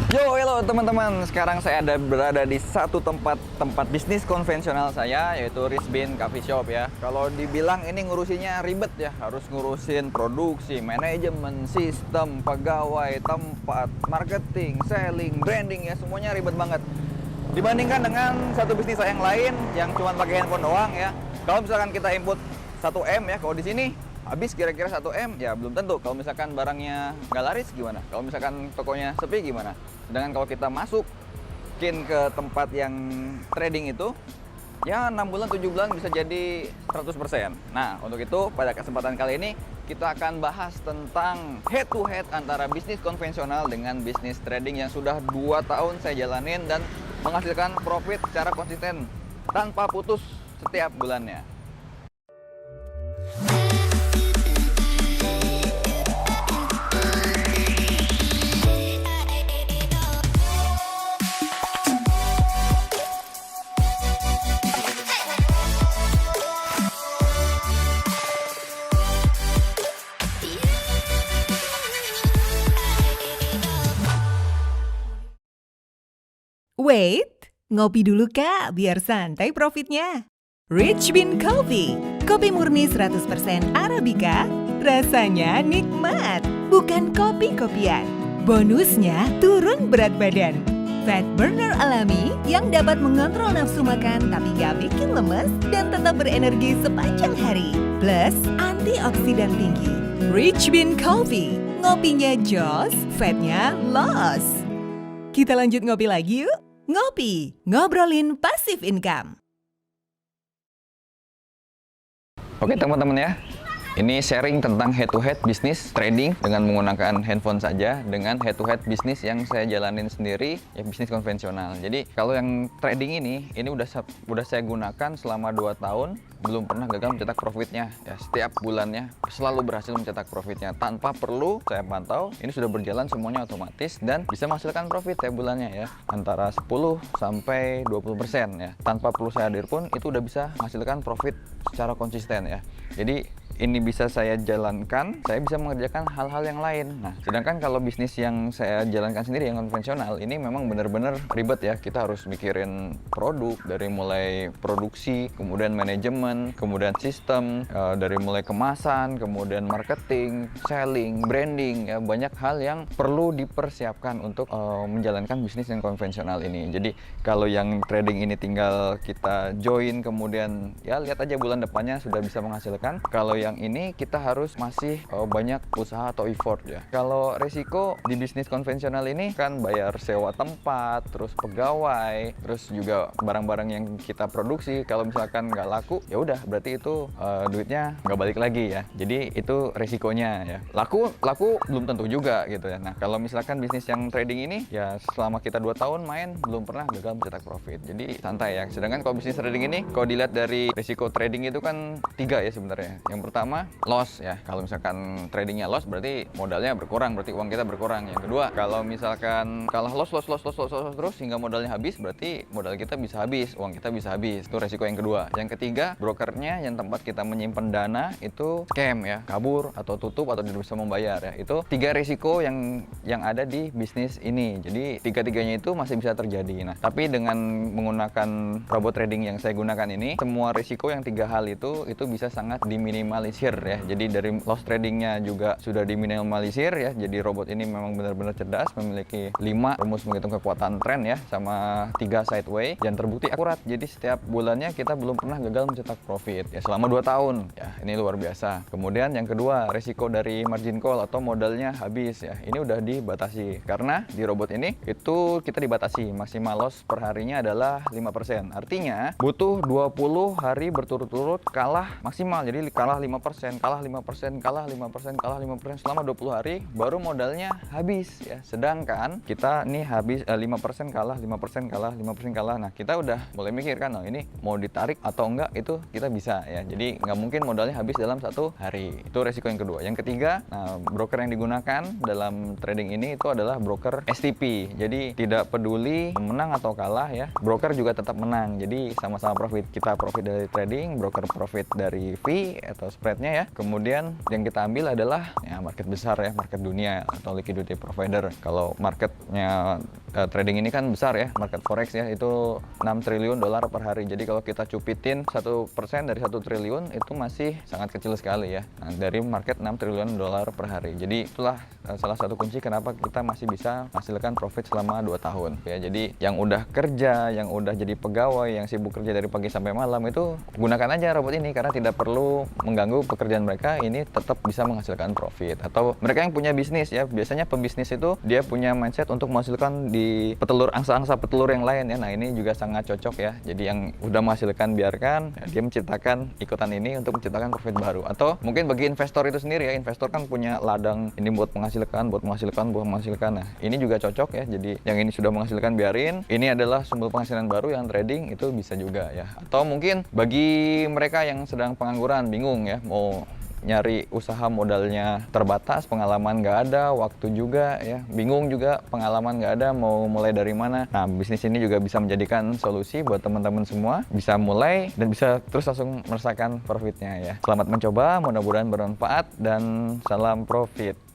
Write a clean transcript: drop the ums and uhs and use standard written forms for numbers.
Yo, hello teman-teman. Sekarang saya berada di satu tempat bisnis konvensional saya, yaitu Rizbean Coffee Shop ya. Kalau dibilang ini ngurusinya ribet ya, harus ngurusin produksi, manajemen, sistem, pegawai, tempat, marketing, selling, branding ya, semuanya ribet banget. Dibandingkan dengan satu bisnis saya yang lain yang cuma pakai handphone doang ya. Kalau misalkan kita input 1M ya, kalau di sini habis kira-kira 1M ya belum tentu. Kalau misalkan barangnya nggak laris gimana? Kalau misalkan tokonya sepi gimana? Sedangkan kalau kita masukin ke tempat yang trading itu, ya 6 bulan, 7 bulan bisa jadi 100%. Nah, untuk itu pada kesempatan kali ini kita akan bahas tentang head to head antara bisnis konvensional dengan bisnis trading yang sudah 2 tahun saya jalanin dan menghasilkan profit secara konsisten tanpa putus setiap bulannya. Wait, ngopi dulu Kak, biar santai profitnya. Rich Bean Coffee, kopi murni 100% Arabica, rasanya nikmat, bukan kopi-kopian. Bonusnya turun berat badan. Fat burner alami yang dapat mengontrol nafsu makan tapi gak bikin lemes dan tetap berenergi sepanjang hari. Plus antioksidan tinggi. Rich Bean Coffee, ngopinya jos, fatnya loss. Kita lanjut ngopi lagi yuk. Ngopi, ngobrolin passive income. Oke teman-teman ya, ini sharing tentang head to head bisnis trading dengan menggunakan handphone saja, dengan head to head bisnis yang saya jalanin sendiri, ya bisnis konvensional. Jadi kalau yang trading ini udah saya gunakan selama 2 tahun, belum pernah gagal mencetak profitnya. Ya, setiap bulannya selalu berhasil mencetak profitnya tanpa perlu saya pantau. Ini sudah berjalan semuanya otomatis dan bisa menghasilkan profit setiap bulannya ya, antara 10 sampai 20% ya. Tanpa perlu saya hadir pun itu udah bisa menghasilkan profit secara konsisten ya. Jadi ini bisa saya jalankan, saya bisa mengerjakan hal-hal yang lain. Nah, sedangkan kalau bisnis yang saya jalankan sendiri yang konvensional, ini memang benar-benar ribet ya. Kita harus mikirin produk dari mulai produksi, kemudian manajemen, kemudian sistem, dari mulai kemasan, kemudian marketing, selling, branding, ya banyak hal yang perlu dipersiapkan untuk menjalankan bisnis yang konvensional ini. Jadi kalau yang trading ini tinggal kita join, kemudian ya lihat aja bulan depannya sudah bisa menghasilkan. Kalau yang ini kita harus masih banyak usaha atau effort ya. Kalau resiko di bisnis konvensional ini kan bayar sewa tempat, terus pegawai, terus juga barang-barang yang kita produksi. Kalau misalkan nggak laku, ya udah berarti itu duitnya nggak balik lagi ya. Jadi itu resikonya ya. Laku belum tentu juga gitu ya. Nah kalau misalkan bisnis yang trading ini ya selama kita 2 tahun main belum pernah gagal mencetak profit. Jadi santai ya. Sedangkan kalau bisnis trading ini kalau dilihat dari risiko trading itu kan 3 ya sebenarnya. Yang pertama loss ya, kalau misalkan tradingnya loss berarti modalnya berkurang, berarti uang kita berkurang. Yang kedua kalau misalkan kalah loss terus hingga modalnya habis, berarti modal kita bisa habis, uang kita bisa habis. Itu resiko yang kedua. Yang ketiga, brokernya yang tempat kita menyimpan dana itu scam ya, kabur atau tutup atau tidak bisa membayar ya. Itu 3 resiko yang ada di bisnis ini. Jadi 3-tiganya itu masih bisa terjadi. Nah tapi dengan menggunakan robot trading yang saya gunakan ini, semua resiko yang 3 hal itu bisa sangat diminimalisir ya. Jadi dari loss tradingnya juga sudah diminimalisir ya. Jadi robot ini memang benar-benar cerdas, memiliki 5 rumus menghitung kekuatan tren ya, sama 3 sideway yang terbukti akurat. Jadi setiap bulannya kita belum pernah gagal mencetak profit ya selama 2 tahun ya. Ini luar biasa. Kemudian yang kedua, resiko dari margin call atau modalnya habis ya. Ini udah dibatasi karena di robot ini itu kita dibatasi maksimal loss per harinya adalah 5%. Artinya butuh 20 hari berturut-turut kalah maksimal. Jadi kalah 5%, kalah 5%, kalah 5%, kalah 5% selama 20 hari baru modalnya habis ya. Sedangkan kita nih habis 5% kalah, 5% kalah, 5% kalah. Nah, kita udah mulai mikir kan, oh ini mau ditarik atau enggak itu kita bisa ya. Jadi nggak mungkin modalnya habis dalam 1 hari. Itu resiko yang kedua. Yang ketiga, nah broker yang digunakan dalam trading ini itu adalah broker STP. Jadi tidak peduli menang atau kalah ya, broker juga tetap menang. Jadi sama-sama profit. Kita profit dari trading, broker profit dari fee atau spread spreadnya ya. Kemudian yang kita ambil adalah ya market besar ya, market dunia atau liquidity provider. Kalau marketnya trading ini kan besar ya, market forex ya, itu 6 triliun dolar per hari. Jadi kalau kita cupitin 1% dari 1 triliun itu masih sangat kecil sekali ya. Nah, dari market 6 triliun dolar per hari. Jadi itulah salah satu kunci kenapa kita masih bisa menghasilkan profit selama 2 tahun ya. Jadi yang udah kerja, yang udah jadi pegawai, yang sibuk kerja dari pagi sampai malam itu gunakan aja robot ini karena tidak perlu mengganggu pekerjaan mereka, ini tetap bisa menghasilkan profit. Atau mereka yang punya bisnis ya, biasanya pembisnis itu dia punya mindset untuk menghasilkan di petelur, angsa-angsa petelur yang lain ya. Nah, ini juga sangat cocok ya. Jadi yang udah menghasilkan biarkan ya, dia menciptakan ikutan ini untuk menciptakan profit baru. Atau mungkin bagi investor itu sendiri ya, investor kan punya ladang ini buat menghasilkan. Nah, ini juga cocok ya. Jadi yang ini sudah menghasilkan biarin, ini adalah sumber penghasilan baru yang trading itu bisa juga ya. Atau mungkin bagi mereka yang sedang pengangguran, bingung ya, mau nyari usaha modalnya terbatas, pengalaman nggak ada, waktu juga ya, bingung juga, pengalaman nggak ada, mau mulai dari mana. Nah, bisnis ini juga bisa menjadikan solusi buat teman-teman semua, bisa mulai dan bisa terus langsung merasakan profitnya ya. Selamat mencoba, mudah-mudahan bermanfaat dan salam profit.